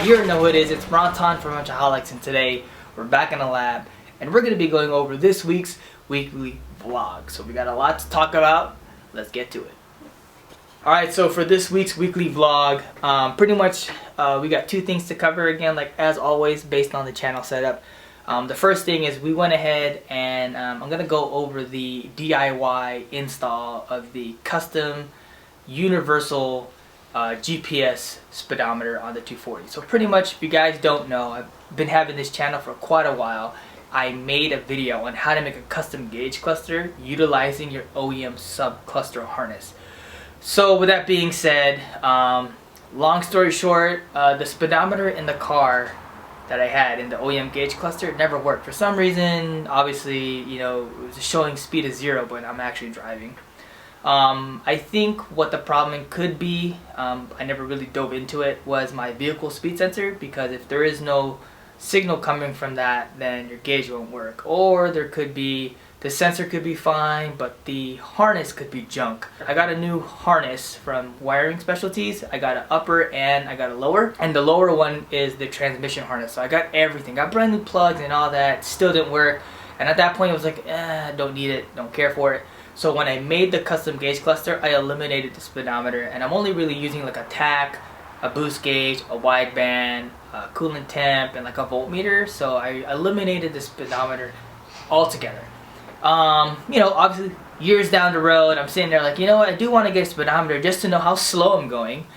You already know who it is. It's Ronton from Wrench-a-holics, and today we're back in the lab and we're going to be going over this week's weekly vlog. So we got a lot to talk about. Let's get to it. Alright, so for this week's weekly vlog, pretty much we got two things to cover again, like as always, based on the channel setup. The first thing is we went ahead and I'm going to go over the DIY install of the custom universal GPS speedometer on the 240. So pretty much, if you guys don't know, I've been having this channel for quite a while. I made a video on how to make a custom gauge cluster utilizing your OEM sub cluster harness. So with that being said, long story short, the speedometer in the car that I had in the OEM gauge cluster never worked. For some reason, obviously, you know, it was showing speed of 0, but I'm actually driving. I think what the problem could be, I never really dove into it, was my vehicle speed sensor, because if there is no signal coming from that, then your gauge won't work. Or there could be, the sensor could be fine, but the harness could be junk. I got a new harness from Wiring Specialties. I got an upper and I got a lower, and the lower one is the transmission harness. So I got everything, got brand new plugs and all that. Still didn't work, and at that point I was like, don't need it, don't care for it. So when I made the custom gauge cluster, I eliminated the speedometer, and I'm only really using like a tach, a boost gauge, a wideband, a coolant temp, and like a voltmeter. So I eliminated the speedometer altogether. You know, obviously years down the road, I'm sitting there like, you know what, I do want to get a speedometer just to know how slow I'm going.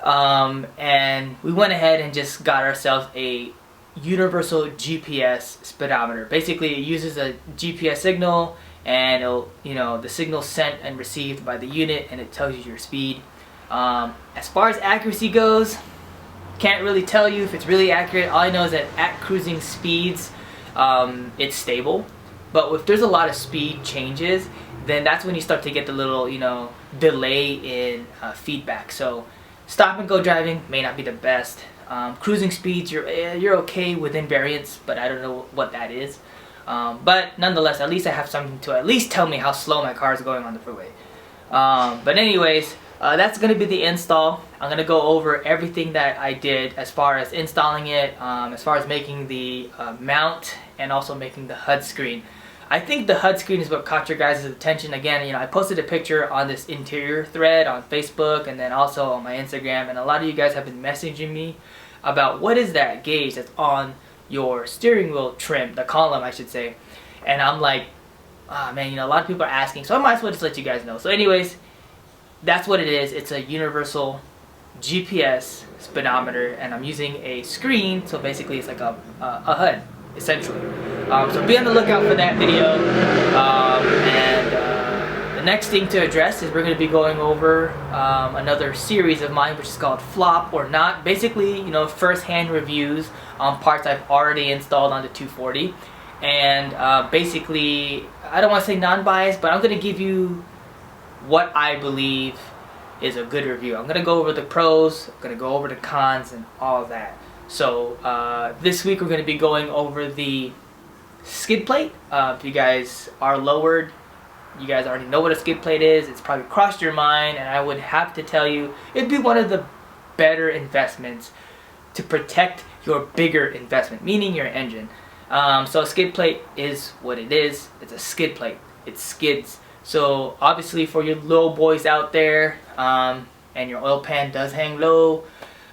And we went ahead and just got ourselves a universal GPS speedometer. Basically, it uses a GPS signal, and it'll, you know, the signal sent and received by the unit, and it tells you your speed. As far as accuracy goes, can't really tell you if it's really accurate. All I know is that at cruising speeds, it's stable. But if there's a lot of speed changes, then that's when you start to get the little, you know, delay in feedback. So stop and go driving may not be the best. Cruising speeds, you're okay within variance, but I don't know what that is. But nonetheless, at least I have something to at least tell me how slow my car is going on the freeway. But anyways, that's going to be the install. I'm going to go over everything that I did as far as installing it, as far as making the mount, and also making the HUD screen. I think the HUD screen is what caught your guys' attention. Again, you know, I posted a picture on this interior thread on Facebook and then also on my Instagram, and a lot of you guys have been messaging me about what is that gauge that's on your steering wheel trim, the column I should say. And I'm like, ah, man, you know, a lot of people are asking, so I might as well just let you guys know. So anyways, that's what it is. It's a universal GPS speedometer, and I'm using a screen, so basically it's like a HUD, essentially. So be on the lookout for that video. The next thing to address is we're going to be going over another series of mine, which is called Flop or Not. Basically, you know, first-hand reviews on parts I've already installed on the 240. And basically, I don't want to say non-biased, but I'm going to give you what I believe is a good review. I'm going to go over the pros, I'm going to go over the cons, and all of that. So this week we're going to be going over the skid plate. If you guys are lowered, you guys already know what a skid plate is. It's probably crossed your mind, and I would have to tell you, it'd be one of the better investments to protect your bigger investment, meaning your engine. So a skid plate is what it is. It's a skid plate. It skids. So obviously for your little boys out there, and your oil pan does hang low,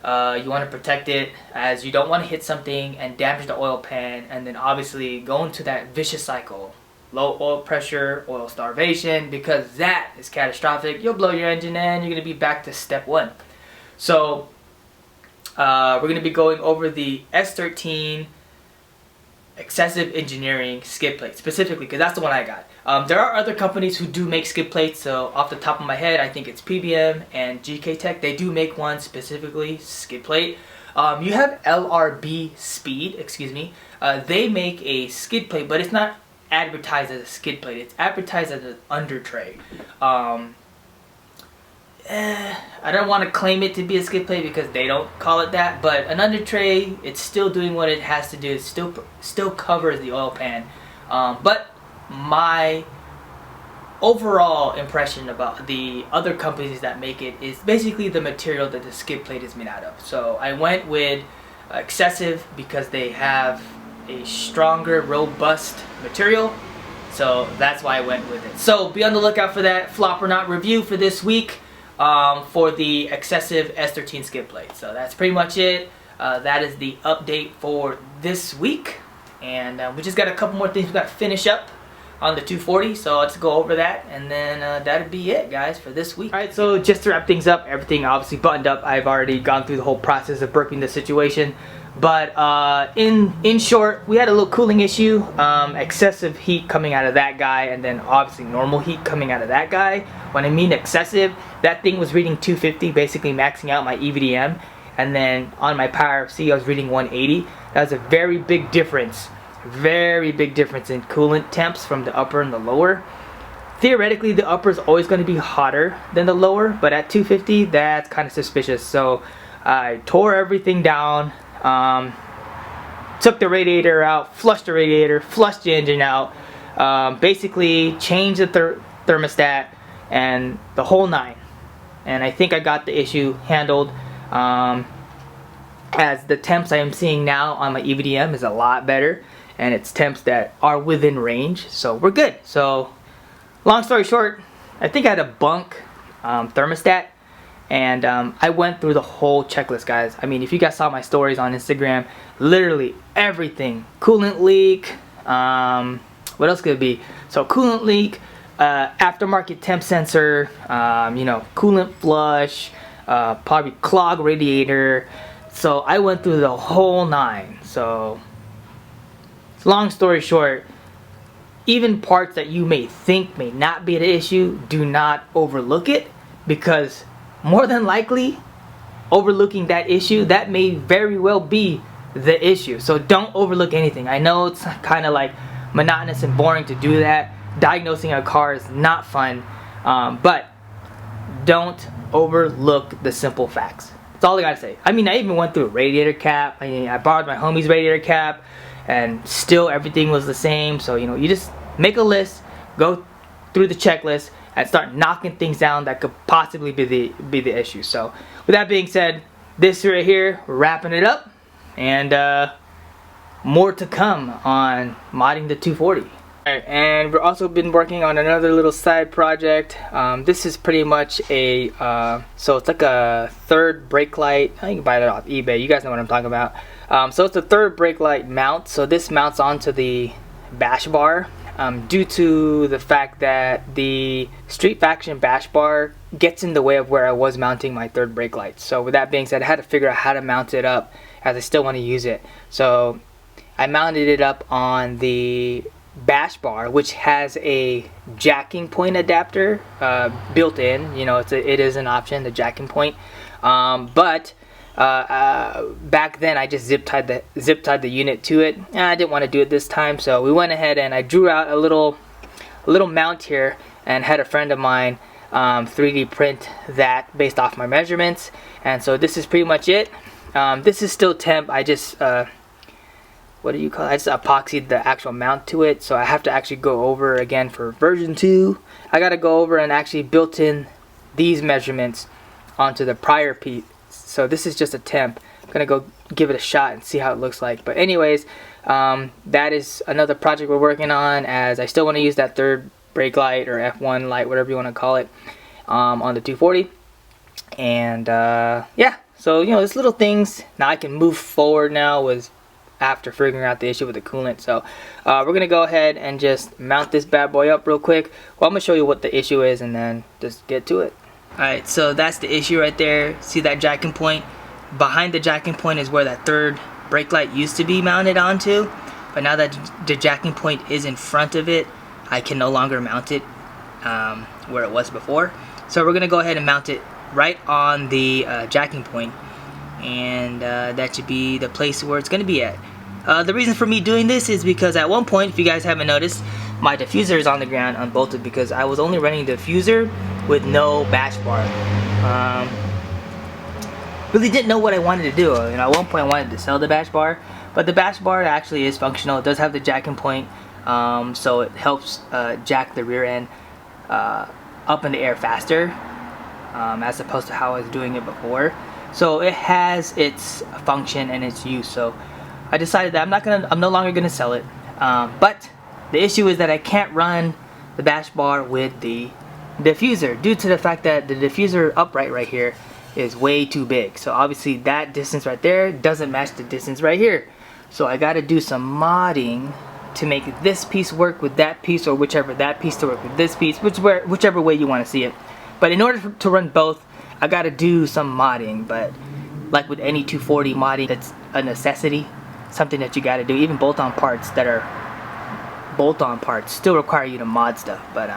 you want to protect it, as you don't want to hit something and damage the oil pan and then obviously go into that vicious cycle. Low oil pressure, oil starvation, because that is catastrophic. You'll blow your engine and you're going to be back to step one. So we're going to be going over the S13 Xcessive Engineering skid plate specifically, because that's the one I got. There are other companies who do make skid plates, so off the top of my head I think it's PBM and GK Tech. They do make one specifically skid plate. You have LRB Speed, excuse me. They make a skid plate, but it's not advertised as a skid plate. It's advertised as an under tray. I don't want to claim it to be a skid plate because they don't call it that, but an under tray, it's still doing what it has to do. It still covers the oil pan. But my overall impression about the other companies that make it is basically the material that the skid plate is made out of. So I went with Xcessive because they have a stronger, robust material. So that's why I went with it. So be on the lookout for that flop or not review for this week for the Xcessive S13 Skid Plate. So that's pretty much it. That is the update for this week. And we just got a couple more things we got to finish up on the 240, so let's go over that, and then that'd be it, guys, for this week. Alright, so just to wrap things up, everything obviously buttoned up. I've already gone through the whole process of burping the situation, but in short, we had a little cooling issue, excessive heat coming out of that guy, and then obviously normal heat coming out of that guy. When I mean excessive, that thing was reading 250, basically maxing out my EVDM, and then on my Power FC I was reading 180. That was a very big difference. Very big difference in coolant temps from the upper and the lower. Theoretically, the upper is always going to be hotter than the lower, but at 250, that's kind of suspicious. So I tore everything down, took the radiator out, flushed the radiator, flushed the engine out, basically changed the thermostat and the whole nine. And I think I got the issue handled. As the temps I am seeing now on my EVDM is a lot better, and it's temps that are within range, so we're good. So long story short, I think I had a bunk thermostat, and I went through the whole checklist, guys. I mean, if you guys saw my stories on Instagram, literally everything. Coolant leak, what else could it be? So coolant leak, aftermarket temp sensor, you know, coolant flush, probably clog radiator. So I went through the whole nine. So long story short, even parts that you may think may not be an issue, do not overlook it, because more than likely overlooking that issue, that may very well be the issue. So don't overlook anything. I know it's kind of like monotonous and boring to do that. Diagnosing a car is not fun, but don't overlook the simple facts. That's all I gotta say. I mean, I even went through a radiator cap. I mean, I borrowed my homie's radiator cap, and still everything was the same. So, you know, you just make a list, go through the checklist, and start knocking things down that could possibly be the issue. So with that being said, this right here, we're wrapping it up, and more to come on modding the 240. Alright, and we've also been working on another little side project. This is pretty much a so it's like a third brake light. I think you can buy that off eBay. You guys know what I'm talking about. So it's a third brake light mount. So this mounts onto the bash bar, due to the fact that the Street Faction bash bar gets in the way of where I was mounting my third brake light. So with that being said, I had to figure out how to mount it up, as I still want to use it. So I mounted it up on the bash bar, which has a jacking point adapter built in. You know, it is an option, the jacking point. But back then I just zip tied the unit to it, and I didn't want to do it this time, so we went ahead and I drew out a little mount here, and had a friend of mine 3D print that based off my measurements. And so this is pretty much it. This is still temp. I just what do you call it? I just epoxied the actual mount to it, so I have to actually go over again for version 2. I gotta go over and actually built in these measurements onto the prior piece. So this is just a temp. I'm gonna go give it a shot and see how it looks like. But anyways, that is another project we're working on, as I still want to use that third brake light or F1 light, whatever you want to call it, on the 240. And yeah, so you know, there's little things. Now I can move forward now with after figuring out the issue with the coolant. So we're gonna go ahead and just mount this bad boy up real quick. Well, I'm gonna show you what the issue is and then just get to it. Alright, so that's the issue right there. See that jacking point? Behind the jacking point is where that third brake light used to be mounted onto, but now that the jacking point is in front of it, I can no longer mount it where it was before. So we're gonna go ahead and mount it right on the jacking point, and that should be the place where it's gonna be at. The reason for me doing this is because at one point, if you guys haven't noticed, my diffuser is on the ground unbolted because I was only running the diffuser with no bash bar. Really didn't know what I wanted to do. You know, at one point I wanted to sell the bash bar, but the bash bar actually is functional. It does have the jacking point, so it helps jack the rear end up in the air faster, as opposed to how I was doing it before. So it has its function and its use. So I decided that I'm no longer gonna sell it. But the issue is that I can't run the bash bar with the diffuser due to the fact that the diffuser upright right here is way too big. So obviously that distance right there doesn't match the distance right here. So I gotta do some modding to make this piece work with that piece, or that piece to work with this piece, whichever way you want to see it. But in order to run both, I gotta do some modding. But like with any 240 modding, it's a necessity, something that you gotta do. Even bolt-on parts that are bolt-on parts still require you to mod stuff. But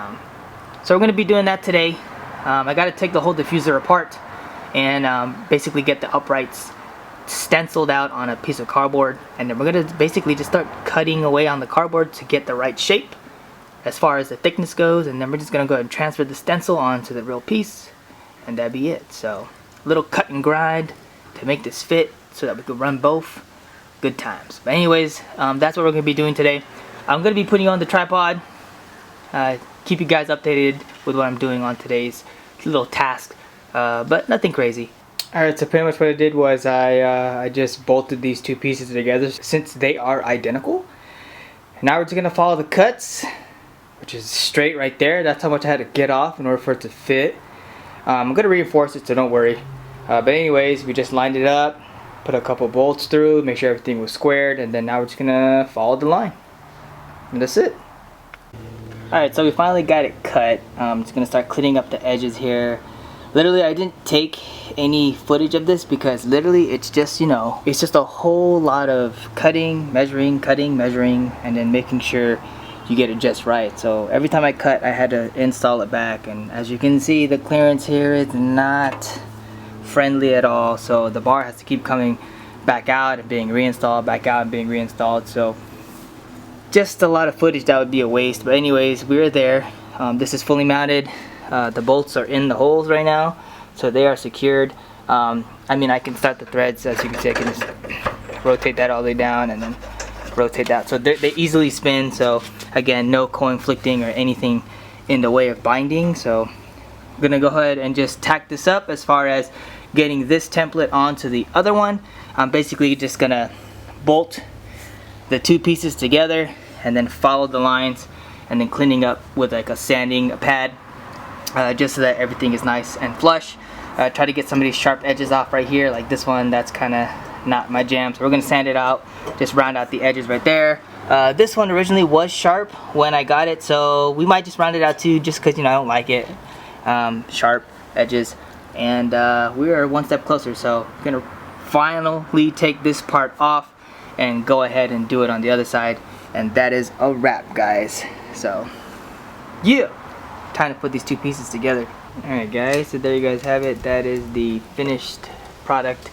so we're gonna be doing that today. I gotta take the whole diffuser apart and basically get the uprights stenciled out on a piece of cardboard, and then we're gonna basically just start cutting away on the cardboard to get the right shape as far as the thickness goes, and then we're just gonna go ahead and transfer the stencil onto the real piece, and that'd be it. So a little cut and grind to make this fit so that we could run both. Good times. But anyways, that's what we're gonna be doing today. I'm gonna be putting on the tripod, keep you guys updated with what I'm doing on today's little task, but nothing crazy. Alright, so pretty much what I did was I just bolted these two pieces together since they are identical. Now we're just going to follow the cuts, which is straight right there. That's how much I had to get off in order for it to fit. I'm going to reinforce it, so don't worry. But anyways, we just lined it up, put a couple bolts through, make sure everything was squared, and then now we're just going to follow the line. And that's it. Alright, so we finally got it cut. I'm just going to start cleaning up the edges here. Literally, I didn't take any footage of this because literally it's just, you know, it's just a whole lot of cutting, measuring, and then making sure you get it just right. So every time I cut, I had to install it back, and as you can see, the clearance here is not friendly at all. So the bar has to keep coming back out and being reinstalled, back out and being reinstalled. So just a lot of footage that would be a waste. But anyways, we're there. This is fully mounted. The bolts are in the holes right now, so they are secured. I mean, I can start the threads. As you can see, I can just rotate that all the way down and then rotate that. So they easily spin, so again, no co-inflicting or anything in the way of binding. So I'm gonna go ahead and just tack this up as far as getting this template onto the other one. I'm basically just gonna bolt the two pieces together and then follow the lines, and then cleaning up with like a sanding pad. Just so that everything is nice and flush. Try to get some of these sharp edges off right here, like this one. That's kind of not my jam, so we're gonna sand it out, just round out the edges right there. This one originally was sharp when I got it, so we might just round it out too, just because, you know, I don't like it sharp edges. And we are one step closer, so I'm gonna finally take this part off and go ahead and do it on the other side, and that is a wrap, guys. So yeah, time to put these two pieces together. Alright guys, so there you guys have it. That is the finished product.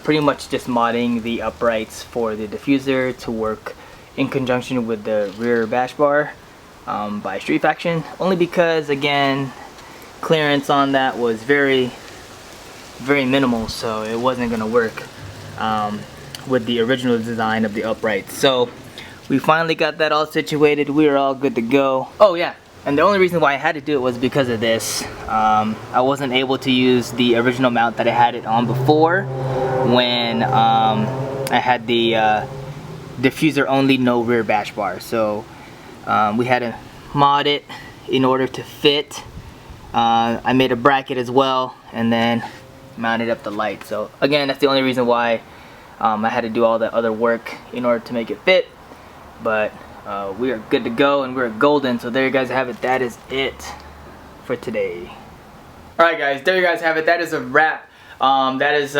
Pretty much just modding the uprights for the diffuser to work in conjunction with the rear bash bar by Street Faction, only because, again, clearance on that was very minimal, so it wasn't gonna work with the original design of the uprights. So we finally got that all situated. We are all good to go. Oh yeah, and the only reason why I had to do it was because of this. I wasn't able to use the original mount that I had it on before, when I had the diffuser only, no rear bash bar. So we had to mod it in order to fit. I made a bracket as well, and then mounted up the light. So again, that's the only reason why I had to do all the other work in order to make it fit. But we are good to go, and we're golden. So there you guys have it. That is it for today. Alright guys, there you guys have it. That is a wrap. That is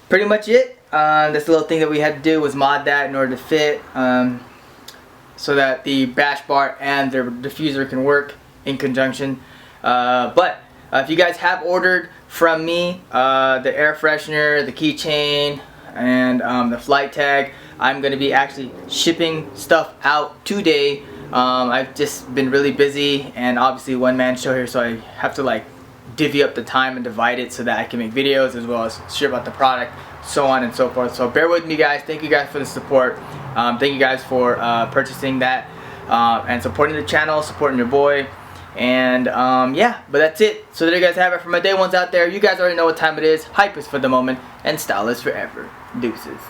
pretty much it. This little thing that we had to do was mod that in order to fit, so that the bash bar and the diffuser can work in conjunction. But if you guys have ordered from me the air freshener, the keychain, and the flight tag, I'm going to be actually shipping stuff out today. I've just been really busy, and obviously one-man show here, so I have to like divvy up the time and divide it so that I can make videos as well as ship out the product, so on and so forth. So bear with me guys. Thank you guys for the support. Thank you guys for purchasing that and supporting the channel, supporting your boy. And yeah, but that's it. So there you guys have it for my day ones out there. You guys already know what time it is. Hype is for the moment, and style is forever. Deuces.